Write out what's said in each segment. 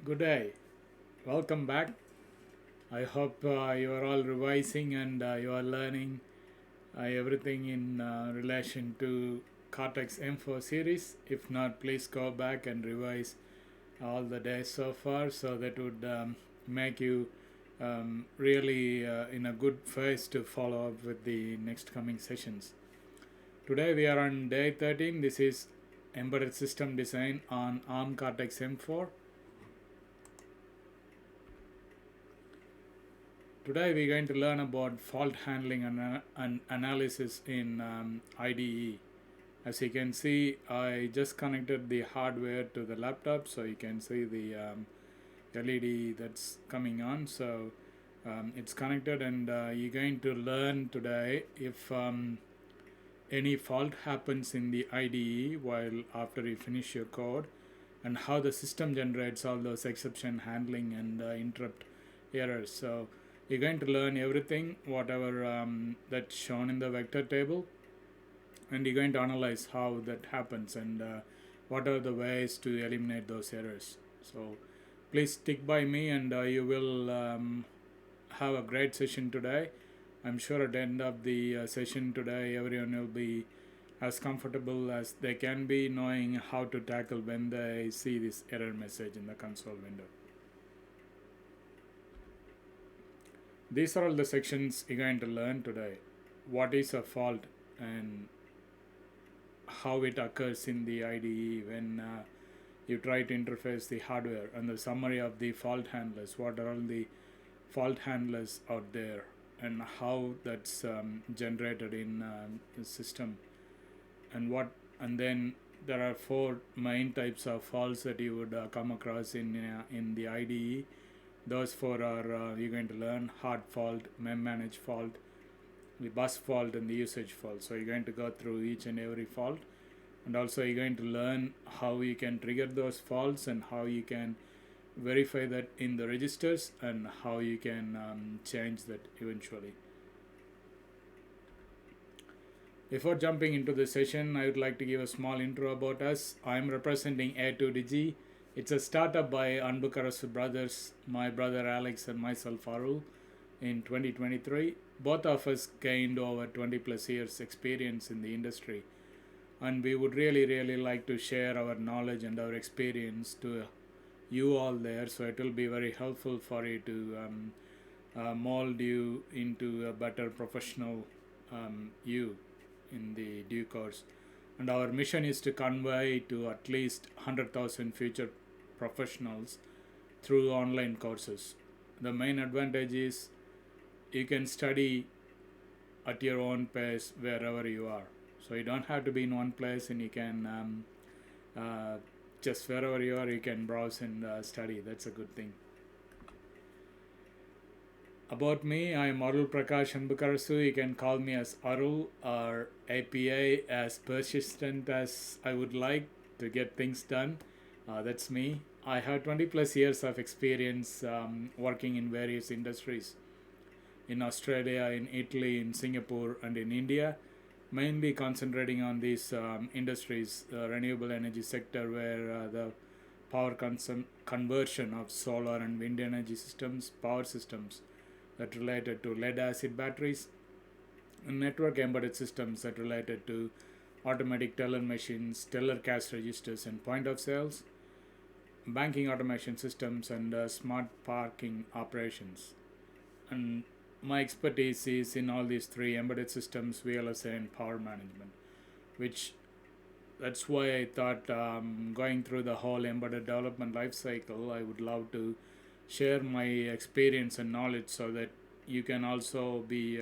Good day. Welcome back. I hope you are all revising and you are learning everything in relation to Cortex M4 series. If not, please go back and revise all the days so far, so that would make you really in a good phase to follow up with the next coming sessions. Today we are on day 13. This is embedded system design on ARM Cortex M4. Today we're going to learn about fault handling and analysis in IDE. As you can see, I just connected the hardware to the laptop, so you can see the LED that's coming on. So it's connected, and you're going to learn today if any fault happens in the IDE while after you finish your code, and how the system generates all those exception handling and interrupt errors. So you're going to learn everything whatever that's shown in the vector table, and you're going to analyze how that happens and what are the ways to eliminate those errors. So please stick by me, and you will have a great session today. I'm sure at the end of the session today everyone will be as comfortable as they can be, knowing how to tackle when they see this error message in the console window. These are all the sections you're going to learn today. What is a fault and how it occurs in the IDE when you try to interface the hardware, and the summary of the fault handlers. What are all the fault handlers out there and how that's generated in the system, and then there are four main types of faults that you would come across in the IDE. Those four are you're going to learn: hard fault, mem manage fault, the bus fault, and the usage fault. So you're going to go through each and every fault, and also you're going to learn how you can trigger those faults and how you can verify that in the registers, and how you can change that eventually. Before jumping into the session, I would like to give a small intro about us. I am representing A2Digi. It's a startup by Anbukarasu brothers, my brother Alex and myself Arul, in 2023. Both of us gained over 20 plus years experience in the industry, and we would really like to share our knowledge and our experience to you all there, so it will be very helpful for you to mold you into a better professional you in the due course. And our mission is to convey to at least 100,000 future professionals through online courses. The main advantage is you can study at your own pace wherever you are. So you don't have to be in one place, and you can just wherever you are, you can browse and study. That's a good thing. About me, I am Arul Prakash Anbukarasu. You can call me as Arul or APA, as persistent as I would like to get things done. That's me. I have 20 plus years of experience working in various industries in Australia, in Italy, in Singapore, and in India, mainly concentrating on these industries, renewable energy sector, where the power conversion of solar and wind energy systems, power systems that related to lead acid batteries, and network embedded systems that related to automatic teller machines, teller cash registers and point of sales, banking automation systems, and smart parking operations. And my expertise is in all these three: embedded systems, VLSI, and power management, which that's why I thought going through the whole embedded development life cycle, I would love to share my experience and knowledge, so that you can also be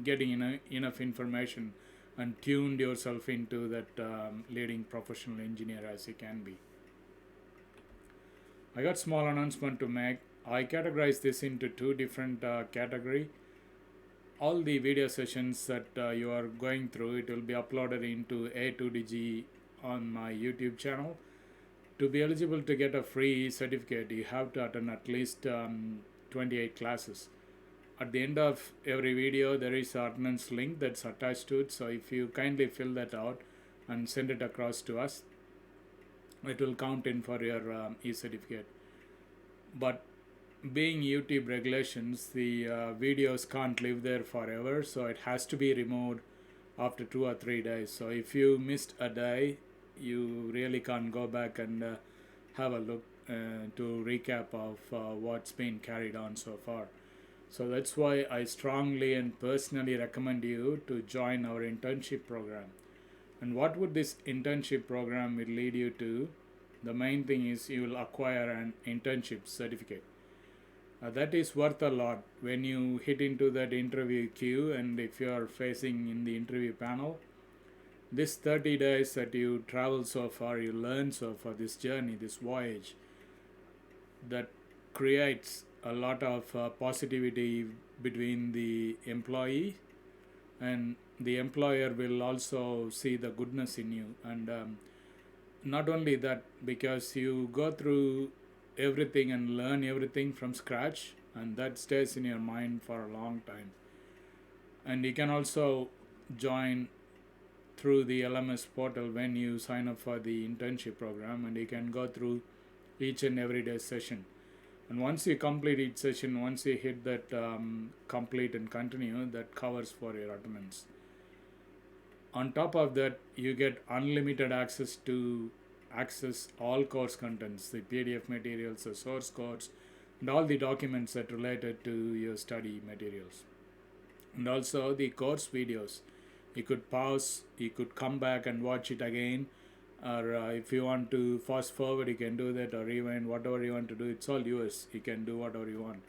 getting enough information and tuned yourself into that leading professional engineer as you can be. I got small announcement to make. I categorize this into two different category. All the video sessions that you are going through, it will be uploaded into A2DG on my YouTube channel. To be eligible to get a free certificate, you have to attend at least 28 classes. At the end of every video, there is an attendance link that's attached to it. So if you kindly fill that out and send it across to us, it will count in for your e-certificate. But being YouTube regulations, the videos can't live there forever, so it has to be removed after 2 or 3 days. So if you missed a day, you really can't go back and have a look to recap of what's been carried on so far. So that's why I strongly and personally recommend you to join our internship program. And what would this internship program will lead you to? The main thing is you will acquire an internship certificate. That is worth a lot when you hit into that interview queue, and if you are facing in the interview panel. This 30 days that you travel so far, you learn so far, this journey, this voyage, that creates a lot of positivity between the employee, and the employer will also see the goodness in you. And not only that, because you go through everything and learn everything from scratch, and that stays in your mind for a long time. And you can also join through the LMS portal when you sign up for the internship program, and you can go through each and every day session. And once you complete each session, once you hit that complete and continue, that covers for your attendance. On top of that, you get unlimited access to access all course contents, the PDF materials, the source codes, and all the documents that related to your study materials. And also the course videos. You could pause, you could come back and watch it again, or if you want to fast forward, you can do that, or rewind, whatever you want to do. It's all yours. You can do whatever you want.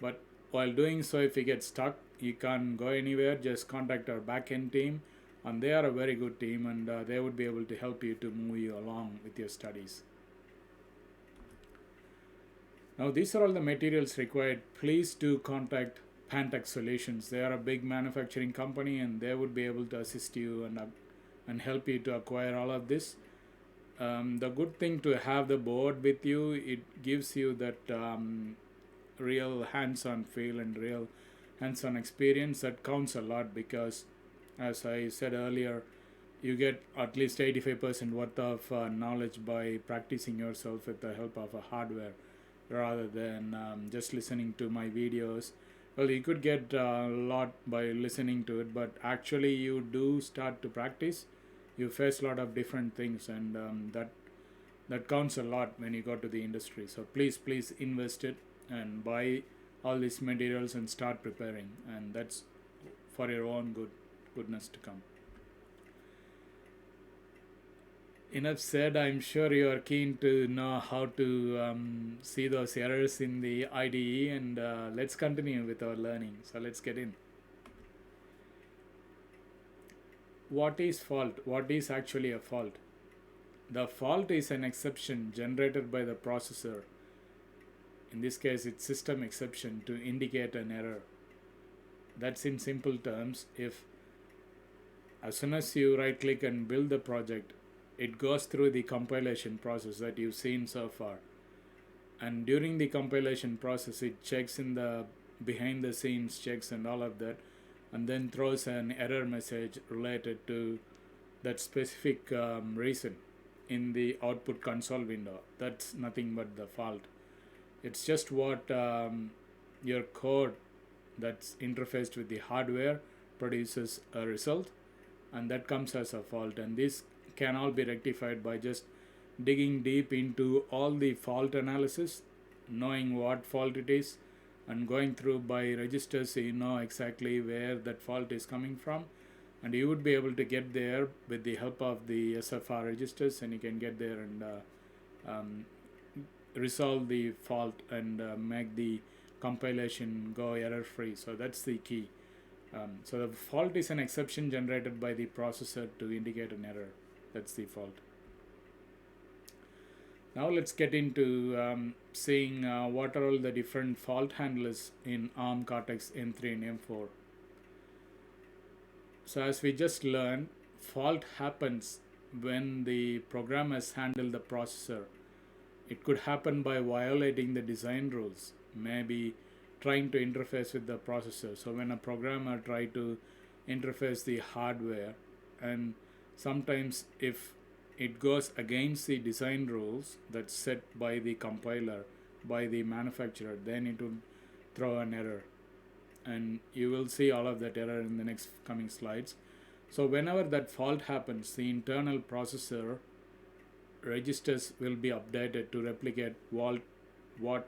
But while doing so, if you get stuck, you can't go anywhere, just contact our backend team, and they are a very good team, and they would be able to help you to move you along with your studies. Now these are all the materials required. Please do contact Pantex Solutions. They are a big manufacturing company, and they would be able to assist you and help you to acquire all of this. The good thing to have the board with you, it gives you that real hands-on feel and real hands-on experience. That counts a lot, because as I said earlier, you get at least 85% worth of knowledge by practicing yourself with the help of a hardware, rather than just listening to my videos. Well, you could get a lot by listening to it, but actually you do start to practice, you face a lot of different things, and that counts a lot when you go to the industry. So please invest it and buy all these materials and start preparing, and that's for your own goodness to come. Enough said. I'm sure you are keen to know how to see those errors in the IDE, and let's continue with our learning. So let's get in. What is fault? What is actually a fault? The fault is an exception generated by the processor. In this case, it's system exception to indicate an error. That's in simple terms. If as soon as you right click and build the project, it goes through the compilation process that you've seen so far, and during the compilation process it checks in the behind the scenes checks and all of that, and then throws an error message related to that specific reason in the output console window. That's nothing but the fault. It's just what your code that's interfaced with the hardware produces a result, and that comes as a fault. And this can all be rectified by just digging deep into all the fault analysis, knowing what fault it is, and going through by registers so you know exactly where that fault is coming from. And you would be able to get there with the help of the SFR registers, and you can get there and resolve the fault and make the compilation go error free. So that's the key. So the fault is an exception generated by the processor to indicate an error. That's the fault. Now let's get into seeing what are all the different fault handlers in ARM Cortex M3 and M4. So as we just learned, fault happens when the program has handled the processor. It could happen by violating the design rules, maybe trying to interface with the processor. So when a programmer tries to interface the hardware, and sometimes if it goes against the design rules that's set by the compiler, by the manufacturer, then it will throw an error. And you will see all of that error in the next coming slides. So whenever that fault happens, the internal processor registers will be updated to replicate what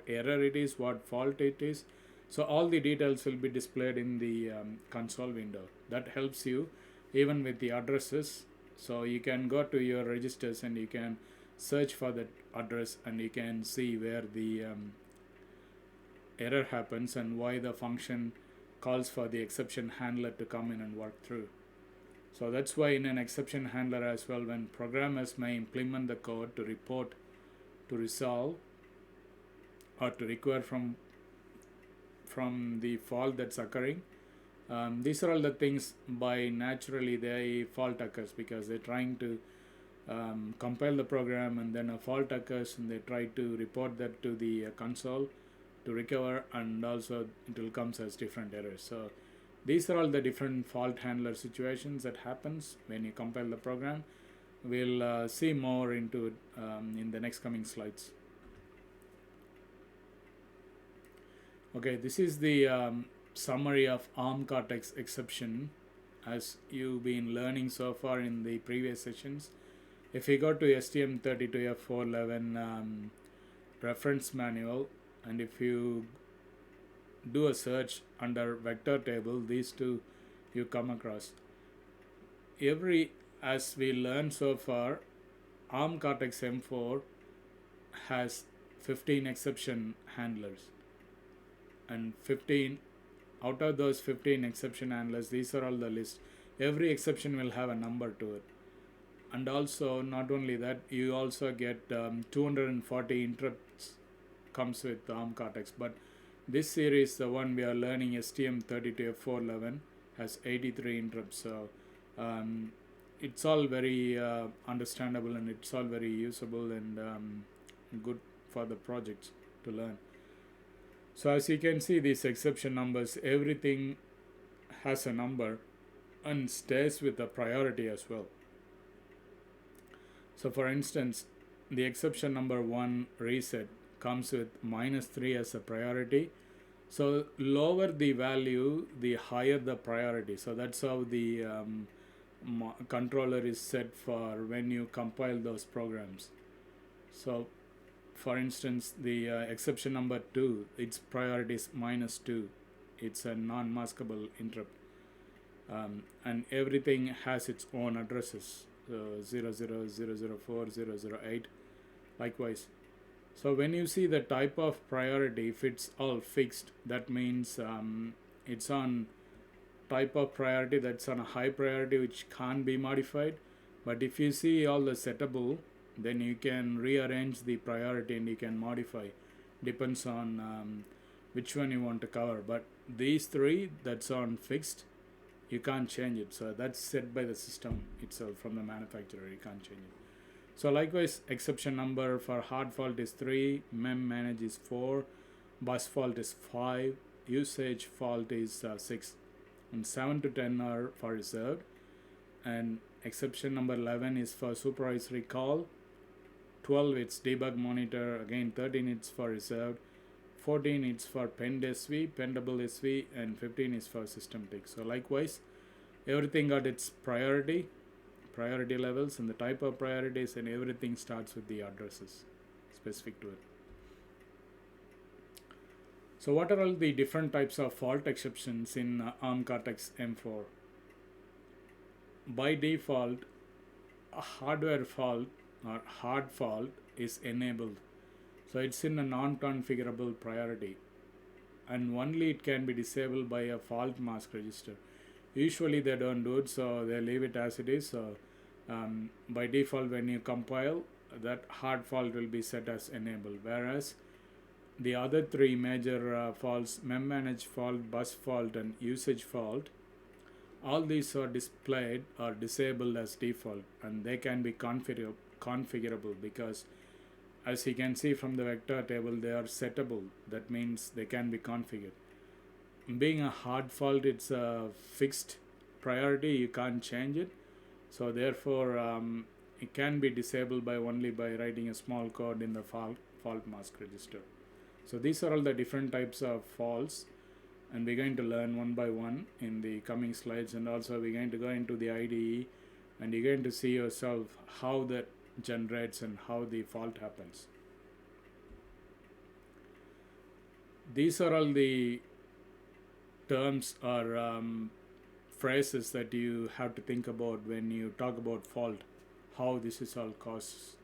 error it is, what fault it is. So all the details will be displayed in the console window. That helps you even with the addresses. So you can go to your registers and you can search for that address, and you can see where the error happens and why the function calls for the exception handler to come in and work through. So that's why in an exception handler as well, when programmers may implement the code to report, to resolve, or to recover from the fault that's occurring, these are all the things by naturally the fault occurs because they're trying to compile the program, and then a fault occurs and they try to report that to the console to recover, and also it will come as different errors. So these are all the different fault handler situations that happens when you compile the program. We'll see more into it in the next coming slides. Okay, this is the summary of ARM Cortex exception as you've been learning so far in the previous sessions. If you go to STM32F411 reference manual, and if you do a search under vector table, these two you come across. As we learned so far, ARM Cortex M4 has 15 exception handlers, and 15 out of those 15 exception handlers, these are all the list. Every exception will have a number to it, and also not only that, you also get 240 interrupts comes with ARM Cortex. But this series, the one we are learning, STM32F411, has 83 interrupts. So it's all very understandable, and it's all very usable and good for the projects to learn. So as you can see, these exception numbers, everything has a number and stays with the priority as well. So for instance, the exception number 1 reset comes with -3 as a priority. So lower the value, the higher the priority. So that's how the controller is set for when you compile those programs. So for instance, the exception number 2, its priority is -2. It's a non-maskable interrupt, and everything has its own addresses, 00, 004, 008 likewise. So when you see the type of priority, if it's all fixed, that means it's on type of priority that's on a high priority which can't be modified. But if you see all the settable, then you can rearrange the priority and you can modify, depends on which one you want to cover. But these 3 that's on fixed, you can't change it. So that's set by the system itself from the manufacturer, you can't change it. So likewise, exception number for hard fault is 3, mem manage is 4, bus fault is 5, usage fault is 6, and 7 to 10 are for reserved, and exception number 11 is for supervisory call, 12 it's debug monitor, again 13 it's for reserved, 14 it's for pend SV, pendable SV, and 15 is for system tick. So likewise, everything got its priority levels and the type of priorities, and everything starts with the addresses specific to it. So what are all the different types of fault exceptions in ARM Cortex M4? By default, a hardware fault or hard fault is enabled. So it's in a non-configurable priority, and only it can be disabled by a fault mask register. Usually they don't do it, so they leave it as it is. So by default, when you compile, that hard fault will be set as enabled, whereas the other 3 major faults, mem manage fault, bus fault, and usage fault, all these are displayed or disabled as default, and they can be configurable because, as you can see from the vector table, they are settable. That means they can be configured. Being a hard fault, it's a fixed priority, you can't change it. So therefore, it can be disabled by only by writing a small code in the fault mask register. So these are all the different types of faults, and we're going to learn one by one in the coming slides. And also we're going to go into the IDE, and you're going to see yourself how that generates and how the fault happens. These are all the terms or phrases that you have to think about when you talk about fault, how this is all caused.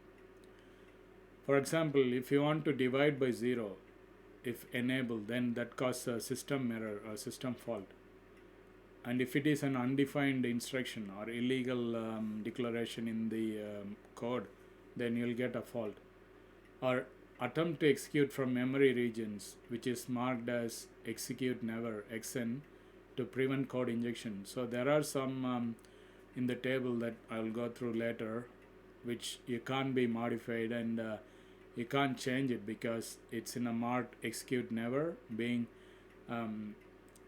For example, if you want to divide by 0, if enabled, then that causes a system error or system fault. And if it is an undefined instruction or illegal declaration in the code, then you'll get a fault. Or attempt to execute from memory regions, which is marked as execute never, XN, to prevent code injection. So there are some in the table that I'll go through later, which you can't be modified, and you can't change it because it's in a marked execute never, being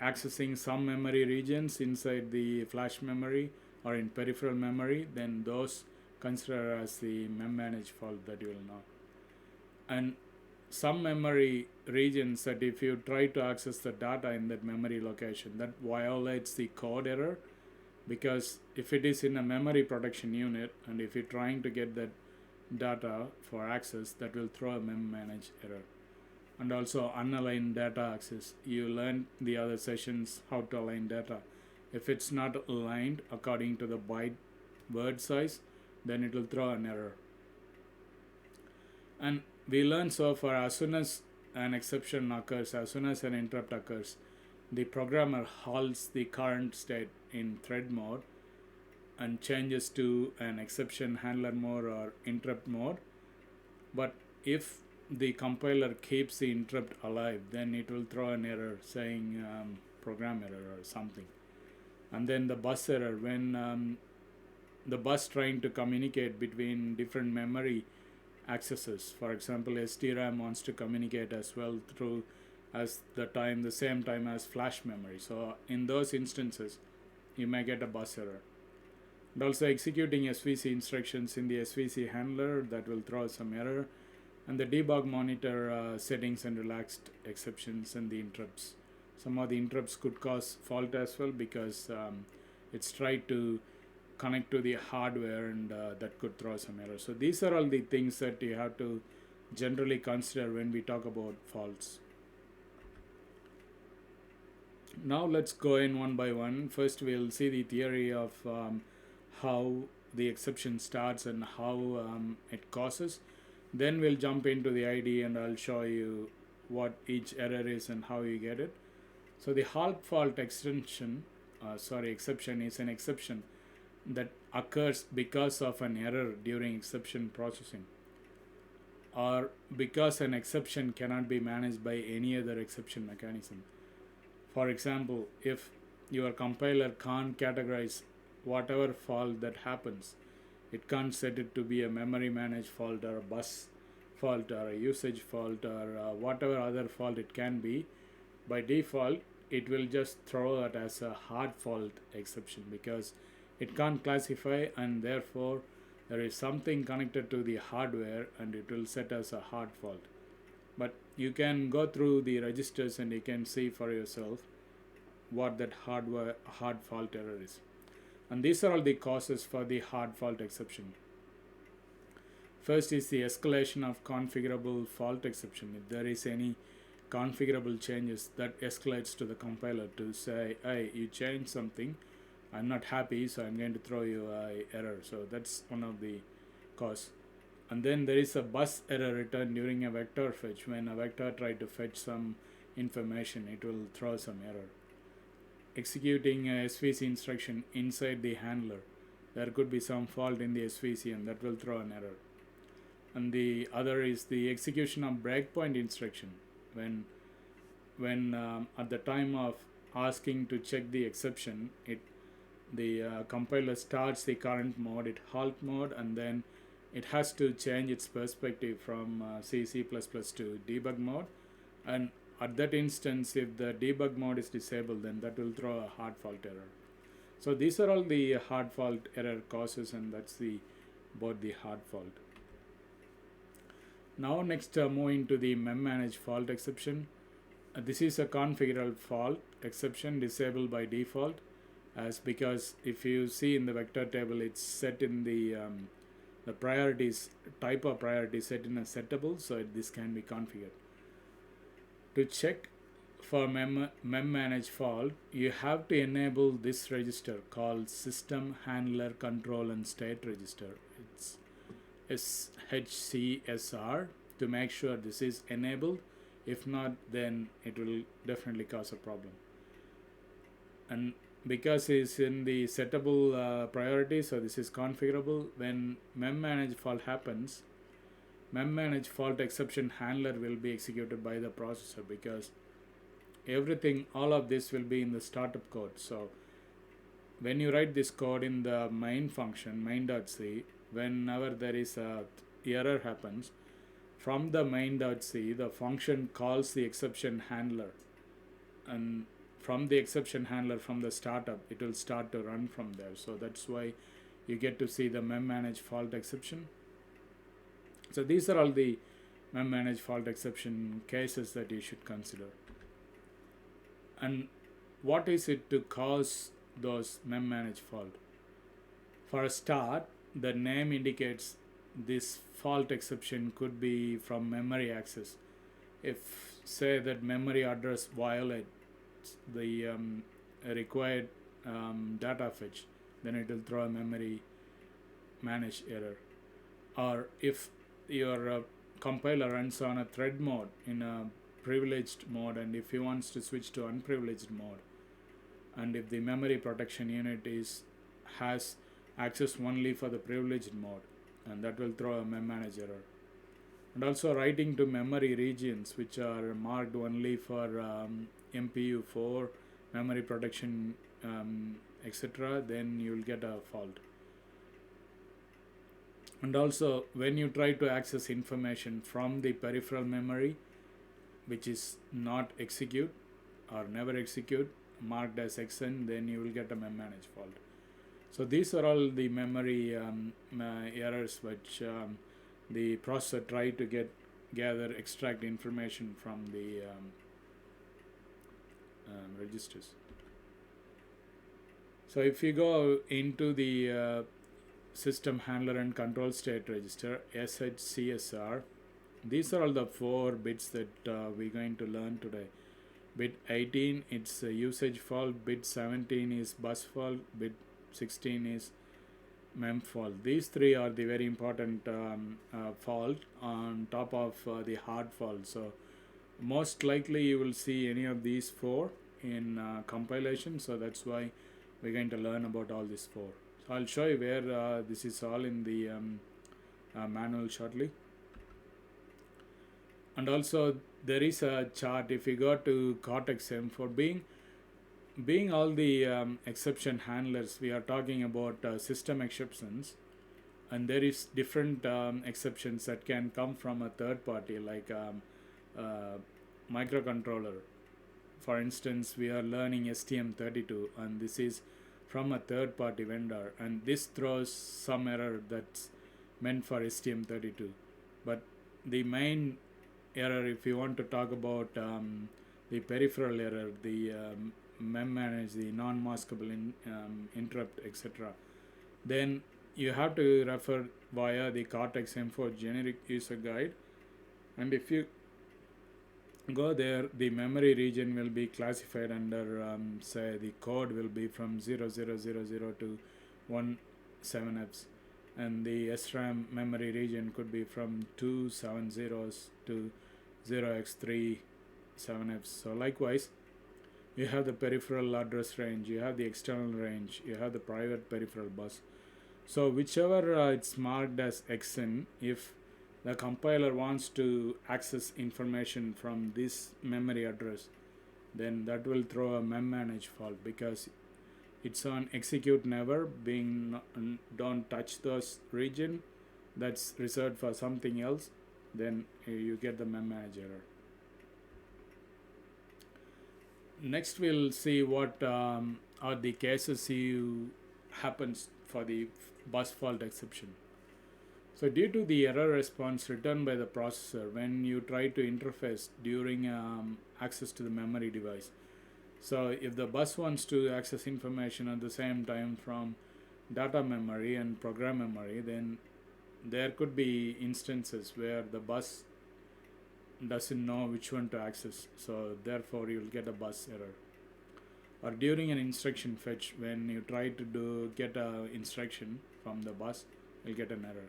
accessing some memory regions inside the flash memory or in peripheral memory. Then those consider as the memmanage fault that you will know. And some memory regions that if you try to access the data in that memory location, that violates the code error, because if it is in a memory protection unit and if you're trying to get that data for access, that will throw a memmanage error. And also unaligned data access. You learned the other sessions how to align data. If it's not aligned according to the byte word size, then it will throw an error. And we learned so far, as soon as an exception occurs, as soon as an interrupt occurs, the programmer halts the current state in thread mode and changes to an exception handler mode or interrupt mode. But if the compiler keeps the interrupt alive, then it will throw an error saying program error or something. And then the bus error, when the bus trying to communicate between different memory accesses. For example, SDRAM wants to communicate as well through the same time as flash memory. So in those instances, you may get a bus error. And also executing SVC instructions in the SVC handler, that will throw some error. And the debug monitor settings and relaxed exceptions and the interrupts. Some of the interrupts could cause fault as well because it's tried to connect to the hardware, and that could throw some error. So these are all the things that you have to generally consider when we talk about faults. Now let's go in one by one. First we'll see the theory of how the exception starts and how it causes. Then we'll jump into the IDE and I'll show you what each error is and how you get it. So the halt fault exception is an exception that occurs because of an error during exception processing, or because an exception cannot be managed by any other exception mechanism. For example, if your compiler can't categorize whatever fault that happens, it can't set it to be a memory managed fault or a bus fault or a usage fault or whatever other fault it can be, by default it will just throw it as a hard fault exception because it can't classify, and therefore there is something connected to the hardware and it will set as a hard fault. But you can go through the registers and you can see for yourself what that hard fault error is. And these are all the causes for the hard fault exception. First is the escalation of configurable fault exception. If there is any configurable changes, that escalates to the compiler to say, hey, you changed something, I'm not happy, so I'm going to throw you an error. So that's one of the cause. And then there is a bus error return during a vector fetch. When a vector tries to fetch some information, it will throw some error. Executing a SVC instruction inside the handler, there could be some fault in the SVC and that will throw an error. And the other is the execution of breakpoint instruction. When at the time of asking to check the exception, the compiler starts the current mode, it halt mode, and then it has to change its perspective from C to debug mode. And at that instance, if the debug mode is disabled, then that will throw a hard fault error. So these are all the hard fault error causes, and that's the about the hard fault. Now next, moving to the mem manage fault exception. This is a configurable fault exception disabled by default, as because if you see in the vector table, it's set in the priorities type of priority set in a settable, so this can be configured. To check for mem manage fault, you have to enable this register called system handler control and state register. It's SHCSR, to make sure this is enabled. If not, then it will definitely cause a problem. And because it's in the settable priority, so this is configurable. When mem manage fault happens, mem manage fault exception handler will be executed by the processor, because everything, all of this will be in the startup code. So when you write this code in the main function main.c, whenever there is a error happens, from the main.c, the function calls the exception handler, and from the exception handler, from the startup, it will start to run from there. So that's why you get to see the mem manage fault exception. So these are all the mem manage fault exception cases that you should consider. And what is it to cause those mem manage fault? For a start, the name indicates this fault exception could be from memory access. If say that memory address violates the required data fetch, then it will throw a memory manage error. Or if your compiler runs on a thread mode in a privileged mode, and if he wants to switch to unprivileged mode, and if the memory protection unit has access only for the privileged mode, and that will throw a mem manage error. And also writing to memory regions which are marked only for MPU4 memory protection, etc., then you will get a fault. And also when you try to access information from the peripheral memory which is not execute or never execute, marked as XN, then you will get a mem manage fault. So these are all the memory errors which the processor try to extract information from the registers. So if you go into the system handler and control state register, SHCSR, these are all the 4 bits that we're going to learn today. Bit 18, it's a usage fault. Bit 17 is bus fault. Bit 16 is mem fault. These 3 are the very important fault on top of the hard fault. So most likely you will see any of these 4 in compilation. So that's why we're going to learn about all these 4. So I'll show you where this is all in the manual shortly. And also there is a chart. If you go to Cortex M, for being all the exception handlers, we are talking about system exceptions, and there is different exceptions that can come from a third party, like microcontroller. For instance, we are learning STM32, and this is from a third party vendor, and this throws some error that's meant for STM32. But the main error, if you want to talk about the peripheral error, the mem manage, the non-maskable interrupt, etc., then you have to refer via the Cortex M4 generic user guide. And if you go there, the memory region will be classified under say the code will be from 0000 to 17Fs, and the SRAM memory region could be from 2 7zeros to 0x3 7Fs. So likewise, you have the peripheral address range, you have the external range, you have the private peripheral bus. So whichever it's marked as XN, if the compiler wants to access information from this memory address, then that will throw a mem manage fault, because it's on execute never, being don't touch those region that's reserved for something else, then you get the mem manage error. Next we'll see what are the cases you happens for the bus fault exception. So due to the error response returned by the processor when you try to interface during access to the memory device. So if the bus wants to access information at the same time from data memory and program memory, then there could be instances where the bus doesn't know which one to access. So therefore you'll get a bus error. Or during an instruction fetch, when you try to get a instruction from the bus, you'll get an error.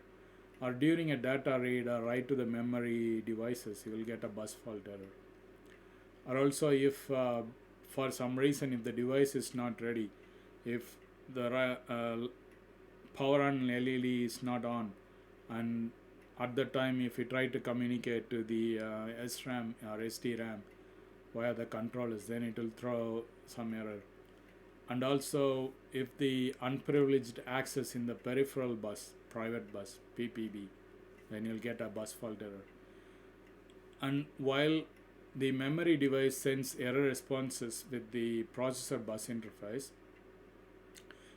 Or during a data read or write to the memory devices, you will get a bus fault error. Or also if for some reason if the device is not ready, if the power on LED is not on, and at the time if you try to communicate to the SRAM or SDRAM via the controllers, then it will throw some error. And also if the unprivileged access in the peripheral bus, private bus, PPB, then you'll get a bus fault error. And while the memory device sends error responses with the processor bus interface,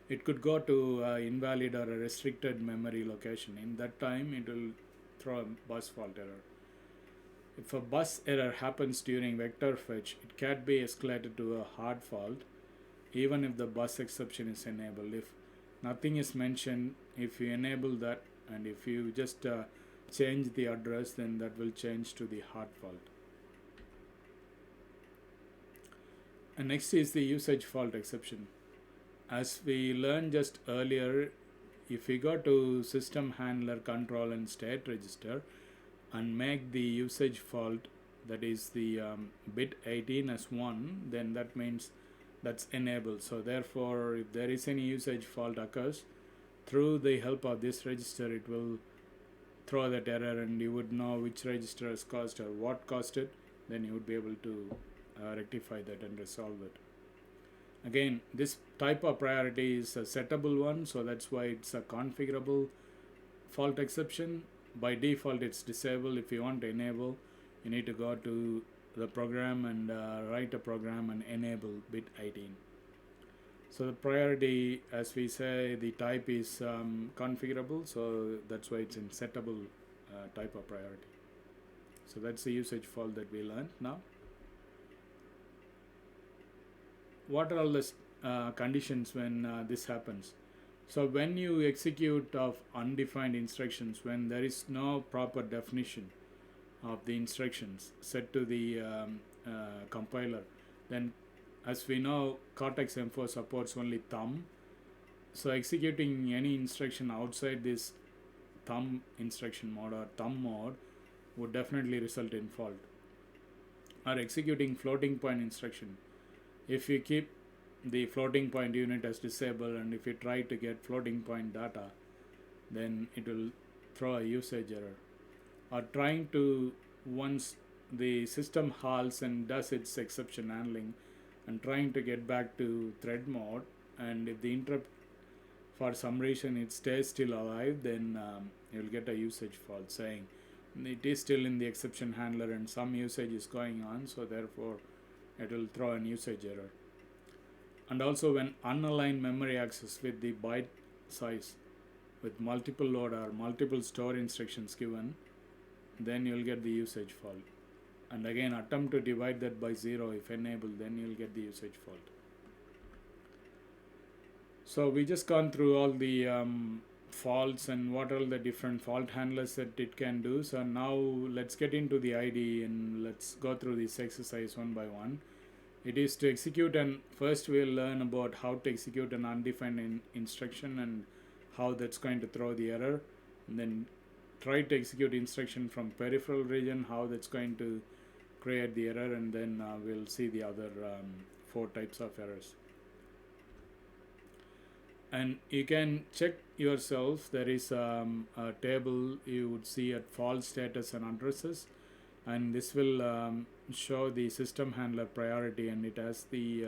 it could go to invalid or a restricted memory location. In that time, it will throw a bus fault error. If a bus error happens during vector fetch, it can be escalated to a hard fault, even if the bus exception is enabled. If nothing is mentioned, if you enable that, and if you just change the address, then that will change to the hard fault. And next is the usage fault exception. As we learned just earlier, if we go to system handler control and state register and make the usage fault, that is the bit 18 as 1, then that means that's enabled. So therefore if there is any usage fault occurs, through the help of this register it will throw that error, and you would know which register has caused or what caused it. Then you would be able to rectify that and resolve it. Again, this type of priority is a settable one, so that's why it's a configurable fault exception. By default it's disabled. If you want to enable, you need to go to the program and write a program and enable bit 18. So the priority, as we say, the type is configurable, so that's why it's in settable type of priority. So that's the usage fault that we learned. Now, what are all the conditions when this happens? So when you execute of undefined instructions, when there is no proper definition of the instructions set to the compiler, then as we know, Cortex M4 supports only thumb. So executing any instruction outside this thumb instruction mode or thumb mode would definitely result in fault. Or executing floating point instruction. If you keep the floating point unit as disabled, and if you try to get floating point data, then it will throw a usage error. Or trying to, once the system halts and does its exception handling and trying to get back to thread mode, and if the interrupt for some reason it stays still alive, then you'll get a usage fault saying it is still in the exception handler and some usage is going on, so therefore it will throw an usage error. And also when unaligned memory access with the byte size with multiple load or multiple store instructions given, then you'll get the usage fault. And again, attempt to divide that by 0 if enabled, then you'll get the usage fault. So we just gone through all the faults and what are the different fault handlers that it can do. So now let's get into the IDE and let's go through this exercise one by one. It is to execute, and first we'll learn about how to execute an undefined instruction and how that's going to throw the error, and then try to execute instruction from peripheral region, how that's going to create the error, and then we'll see the other 4 types of errors. And you can check yourself. There is a table you would see at fault status and addresses, and this will show the system handler priority, and it has the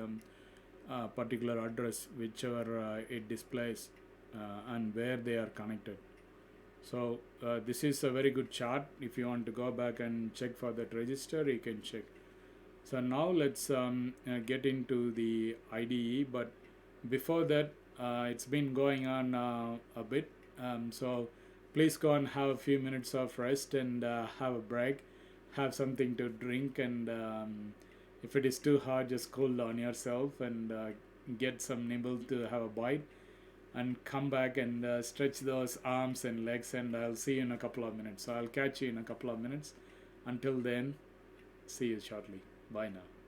particular address whichever it displays and where they are connected. So this is a very good chart. If you want to go back and check for that register, you can check. So now let's get into the IDE, but before that it's been going on a bit. So please go and have a few minutes of rest and have a break, have something to drink, and if it is too hard, just cool down yourself and get some nibble to have a bite, and come back and stretch those arms and legs, and I'll see you in a couple of minutes. So I'll catch you in a couple of minutes. Until then, see you shortly. Bye now.